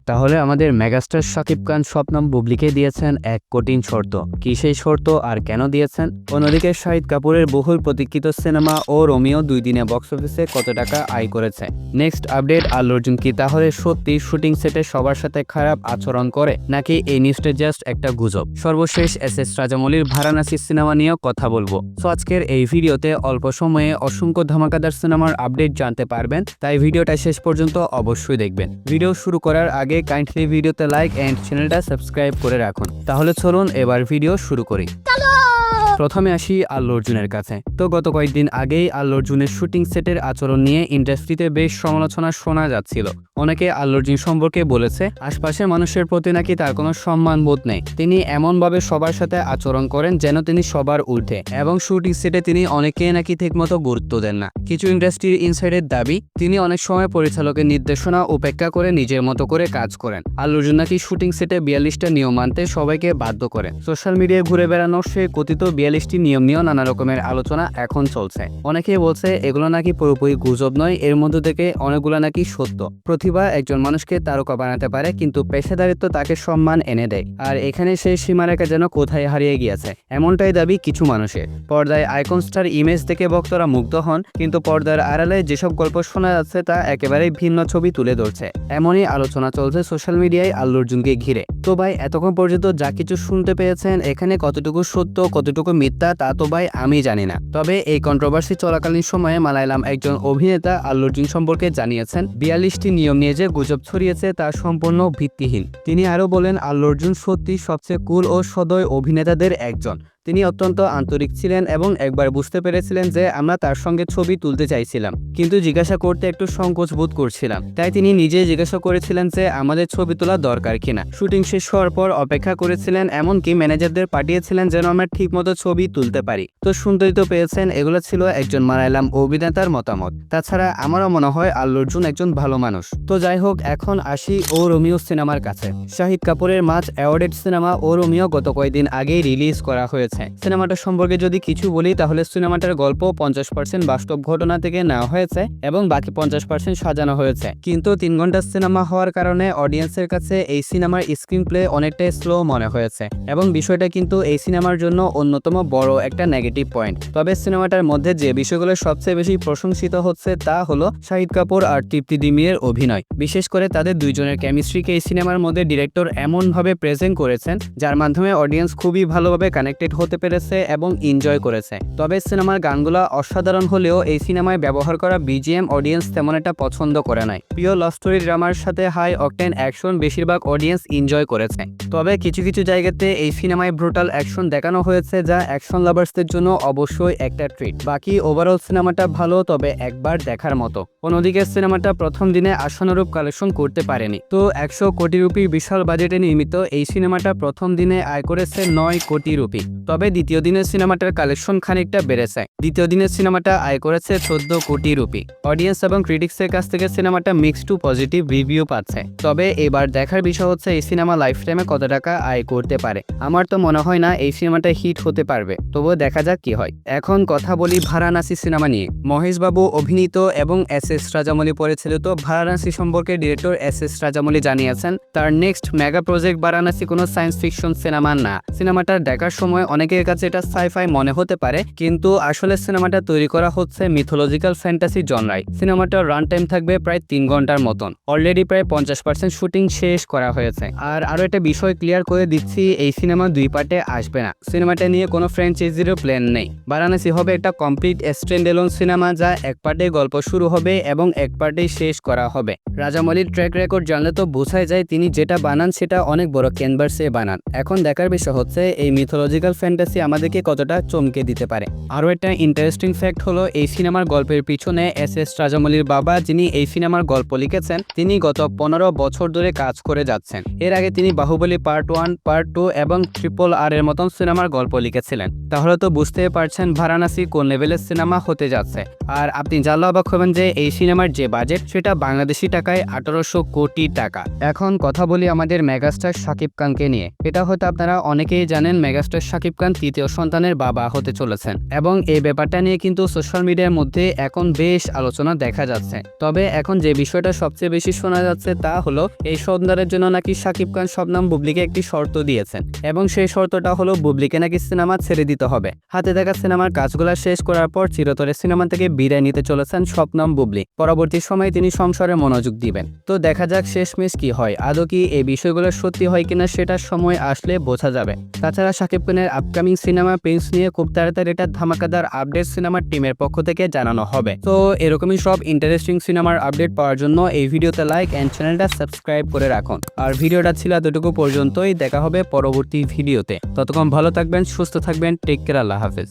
তাহলে আমাদের মেগাস্টার শাকিব খান স্বপ্নম বুবলিকে দিয়েছেন এক কঠিন শর্ত। কি সেই শর্ত আর কেন দিয়েছেন? অন্যদিকে শাহিদ কাপুরের বহুল প্রতীক্ষিত সিনেমা ও রোমিও 2 দিনে বক্স অফিসে কত টাকা আয় করেছে? নেক্সট আপডেট, আল্লু অর্জুন কি তাহলে সত্যি শুটিং সেটে সবার সাথে খারাপ আচরণ করে, নাকি এই নিউজটা জাস্ট একটা গুজব? সর্বশেষ এস রাজামৌলির ভারানাসি সিনেমা নিয়েও কথা বলবো। সো আজকের এই ভিডিওতে অল্প সময়ে অসংখ্য ধামাকাদার সিনেমার আপডেট জানতে পারবেন, তাই ভিডিওটা শেষ পর্যন্ত অবশ্যই দেখবেন। ভিডিও শুরু করার আগে কাইন্ডলি ভিডিওতে লাইক এন্ড চ্যানেলটা সাবস্ক্রাইব করে রাখুন। তাহলে চলুন এবার ভিডিও শুরু করি। প্রথমে আসি আল্লু অর্জুনের কাছে। তো গত কয়েকদিন আগেই আল্লু অর্জুনের শুটিং সেটের আচরণ নিয়ে ইন্ডাস্ট্রিতে বেশ সমালোচনা শোনা যাচ্ছিল। অনেকে আল্লু অর্জুন সম্পর্কে বলেছে আশপাশের মানুষের প্রতি নাকি তার কোনো সম্মান বোধ নেই। তিনি এমনভাবে সবার সাথে আচরণ করেন যেন তিনি সবার ঊর্ধ্বে, এবং শুটিং সেটে তিনি অনেকে নাকি ঠিকমতো গুরুত্ব দেন না। কিছু ইন্ডাস্ট্রির ইনসাইডের দাবি, তিনি অনেক সময় পরিচালকের নির্দেশনা উপেক্ষা করে নিজের মতো করে কাজ করেন। আল্লু অর্জুন নাকি শুটিং সেটে 42টা নিয়ম মানতে সবাইকে বাধ্য করেন। সোশ্যাল মিডিয়ায় ঘুরে বেড়ানোর সে কথিত 42টি নিয়ম নিয়েও নানা রকমের আলোচনা এখন চলছে। অনেকেই বলছে এগুলো নাকি পুরোপুরি গুজব নয়, এর মধ্যে থেকে অনেকগুলো নাকি সত্য। প্রতিভা একজন মানুষকে তারকা বানাতে পারে, কিন্তু পেশাদারিত্ব তাকে সম্মান এনে দেয়। আর এখানে সেই সীমারেখা যেন কোথায় হারিয়ে গিয়েছে, এমনটাই দাবি কিছু মানুষের। পর্দায় আইকন স্টার ইমেজ থেকে ভক্তরা মুগ্ধ হন, কিন্তু পর্দার আড়ালে যেসব গল্প শোনা যাচ্ছে তা একেবারেই ভিন্ন ছবি তুলে ধরছে। এমনই আলোচনা চলছে সোশ্যাল মিডিয়ায় আল্লু অর্জুনকে ঘিরে। তো ভাই, এতক্ষণ পর্যন্ত যা কিছু শুনতে পেয়েছেন, এখানে কতটুকু সত্য কতটুকু মিথ্যা তা তো ভাই আমি জানি না। তবে এই কন্ট্রোভার্সি চলাকালীন সময়ে মালায়ালাম একজন অভিনেতা আল্লু অর্জুন সম্পর্কে জানিয়েছেন 42টি নিয়ম নিয়ে যে গুজব ছড়িয়েছে তা সম্পূর্ণ ভিত্তিহীন। তিনি আরও বলেন আল্লু অর্জুন সত্যি সবচেয়ে কুল ও সদয় অভিনেতাদের একজন। তিনি অত্যন্ত আন্তরিক ছিলেন এবং একবার বুঝতে পেরেছিলেন যে আমরা তার সঙ্গে ছবি তুলতে চাইছিলাম, কিন্তু জিজ্ঞাসা করতে একটু সংকোচ বোধ করছিলাম। তাই তিনি নিজেই জিজ্ঞাসা করেছিলেন যে আমাদের ছবি তোলা দরকার কিনা। শুটিং শেষ হওয়ার পর অপেক্ষা করেছিলেন, এমনকি ম্যানেজারদের পাঠিয়েছিলেন যেন আমরা ঠিকমতো ছবি তুলতে পারি। তো শুনতেই তো পেয়েছেন, এগুলো ছিল একজন মালায়ালাম অভিনেতার মতামত। তাছাড়া আমারও মনে হয় আল্লু অর্জুন একজন ভালো মানুষ। তো যাই হোক, এখন আসি ও রোমিও সিনেমার কাছে। শাহিদ কাপুরের মাচ অ্যাওয়ার্ডেড সিনেমা ও রোমিও গত কয়েকদিন আগেই রিলিজ করা হয়েছে। সিনেমাটা সম্পর্কে যদি কিছু বলি, তাহলে সিনেমাটার গল্প 50% বাস্তব ঘটনা থেকে নেওয়া হয়েছে এবং বাকি 50% সাজানো হয়েছে। কিন্তু 3 ঘন্টার সিনেমা হওয়ার কারণে অডিয়েন্সের কাছে এই সিনেমার স্ক্রিন প্লে অনেকটাই স্লো মনে হয়েছে, এবং বিষয়টা কিন্তু এই সিনেমার জন্য অন্যতম বড় একটা নেগেটিভ পয়েন্ট। তবে সিনেমাটার মধ্যে যে বিষয়গুলো সবচেয়ে বেশি প্রশংসিত হচ্ছে তা হলো শাহিদ কাপুর আর তৃপ্তি ডিমরির অভিনয়। বিশেষ করে তাদের দুইজনের কেমিস্ট্রিকে এই সিনেমার মধ্যে ডিরেক্টর এমনভাবে প্রেজেন্ট করেছেন যার মাধ্যমে অডিয়েন্স খুবই ভালোভাবে কানেক্টেড হতে পেরেছে এবং এনজয় করেছে। তবে সিনেমার গানগুলো অসাধারণ হলেও এই সিনেমায় ব্যবহার করা বিজিএম অডিয়েন্স তেমন একটা পছন্দ করে নাই। প্রিয় লাভ স্টোরি ড্রামার সাথে হাই অকটেন অ্যাকশন বেশিরভাগ অডিয়েন্স এনজয় করেছে। তবে কিছু কিছু জায়গাতে এই সিনেমায় ব্রুটাল অ্যাকশন দেখানো হয়েছে, যা অ্যাকশন লাভার্সদের জন্য অবশ্যই একটা ট্রিট। বাকি ওভারঅল সিনেমাটা ভালো, তবে একবার দেখার মতো। অন্যদিকে সিনেমাটা প্রথম দিনে আশানুরূপ কালেকশন করতে পারেনি। তো 100 কোটি রুপির বিশাল বাজেটে নির্মিত এই সিনেমাটা প্রথম দিনে আয় করেছে 9 কোটি রুপি। তবে দ্বিতীয় দিনের সিনেমাটার কালেকশন খানিকটা বেড়েছে। দ্বিতীয় দিনের সিনেমাটা আয় করেছে 14 কোটি রুপি। অডিয়েন্স এবং ক্রিটিক্সের কাছ থেকে সিনেমাটা মিক্সড টু পজিটিভ রিভিউ পাচ্ছে। তবে এবার দেখার বিষয় হচ্ছে এই সিনেমা লাইফ টাইমে কত টাকা আয় করতে পারে। আমার তো মনে হয় না এই সিনেমাটা হিট হতে পারবে, তবুও দেখা যাক কি হয়। এখন কথা বলি ভারানাসি সিনেমা নিয়ে। মহেশ বাবু অভিনীত এবং এস রাজামৌলি পরিচালিত ভারানাসি সম্পর্কে ডিরেক্টর এস রাজামৌলি জানিয়েছেন তার নেক্সট মেগা প্রজেক্ট ভারানাসি কোনো সায়েন্স ফিকশন সিনেমা না। সিনেমাটা দেখার সময় অনেকের কাছে এটা সাইফাই মনে হতে পারে, কিন্তু আসলে সিনেমাটা তৈরি করা হচ্ছে মিথোলজিক্যাল ফ্যান্টাসি জনরায়। সিনেমাটার রান টাইম থাকবে প্রায় 3 ঘন্টার মতন। অলরেডি প্রায় 50% শুটিং শেষ করা হয়েছে। আর আরো একটা বিষয় ক্লিয়ার করে দিচ্ছি, এই সিনেমা 2 পার্টে আসবে না। সিনেমাটা নিয়ে কোনো ফ্র্যাঞ্চাইজিরও প্ল্যান নেই। ভারানাসি হবে একটা কমপ্লিট স্ট্যান্ডএলোন সিনেমা, যা এক পার্টে গল্প শুরু হবে এবং এক পার্টেই শেষ করা হবে। রাজামৌলির ট্র্যাক রেকর্ড জানলে তো বোঝাই যায় তিনি যেটা বানান সেটা অনেক বড় ক্যানভাসে বানান। এখন দেখার বিষয় হচ্ছে এই মিথোলজিক্যাল ফ্যান্টাসি আমাদেরকে কতটা চমকে দিতে পারে। আরও একটা ইন্টারেস্টিং ফ্যাক্ট হলো এই সিনেমার গল্পের পিছনে এস রাজামৌলির বাবা, যিনি এই সিনেমার গল্প লিখেছেন, তিনি গত 15 বছর ধরে কাজ করে যাচ্ছেন। এর আগে তিনি বাহুবলী পার্ট 1, পার্ট 2 এবং RRR এর মতন সিনেমার গল্প লিখেছিলেন। তাহলে তো বুঝতে পারছেন ভারানাসি কোন লেভেলের সিনেমা হতে যাচ্ছে। আর আপনি জানলে অবাক হবেন যে এই সিনেমার যে বাজেট সেটা বাংলাদেশি টাকায় 1800 কোটি টাকা। এখন কথা বলি আমাদের মেগাস্টার শাকিব খানকে নিয়ে। এটা হয়তো আপনারা অনেকেই জানেন, মেগাস্টার শাকিব খান তৃতীয় সন্তানের বাবা হতে চলেছেন এবং এই ব্যাপারটা নিয়ে কিন্তু সোশ্যাল মিডিয়ার মধ্যে এখন বেশ আলোচনা দেখা যাচ্ছে। তবে এখন যে বিষয়টা সবচেয়ে বেশি শোনা যাচ্ছে তা হলো এই সন্তানের জন্য নাকি শাকিব খান শবনম বুবলিকে একটি শর্ত দিয়েছেন এবং সেই শর্তটা হলো বুবলিকে নাকি সিনেমা ছেড়ে দিতে হবে। হাতে থাকা সিনেমার কাজগুলো শেষ করার পর চিরতরে সিনেমা থেকে বিদায় নিতে চলেছেন শবনম বুবলি। পরবর্তী সময়ে তিনি সংসারে মনোযোগ দিবেন। তো দেখা যাক শেষমেশ কি হয়, আদৌ কি এই বিষয়গুলো সত্যি হয় কিনা সেটা সময় আসলে বোঝা যাবে। তাছাড়া শাকিব খানের আপকামিং সিনেমা প্রিন্স নিয়ে খুব তাড়াতাড়ি এটা ধামাকাদার আপডেট সিনেমার টিমের পক্ষ থেকে জানানো হবে। তো এরকমই সব ইন্টারেস্টিং সিনেমার আপডেট পাওয়ার জন্য এই ভিডিওতে লাইক এন্ড চ্যানেলটা সাবস্ক্রাইব করে রাখুন। আর ভিডিওটা ছিল এতটুকু পর্যন্তই, দেখা হবে পরবর্তী ভিডিওতে। ততক্ষণ ভালো থাকবেন, সুস্থ থাকবেন, টেক কেয়ার, আল্লাহ হাফেজ।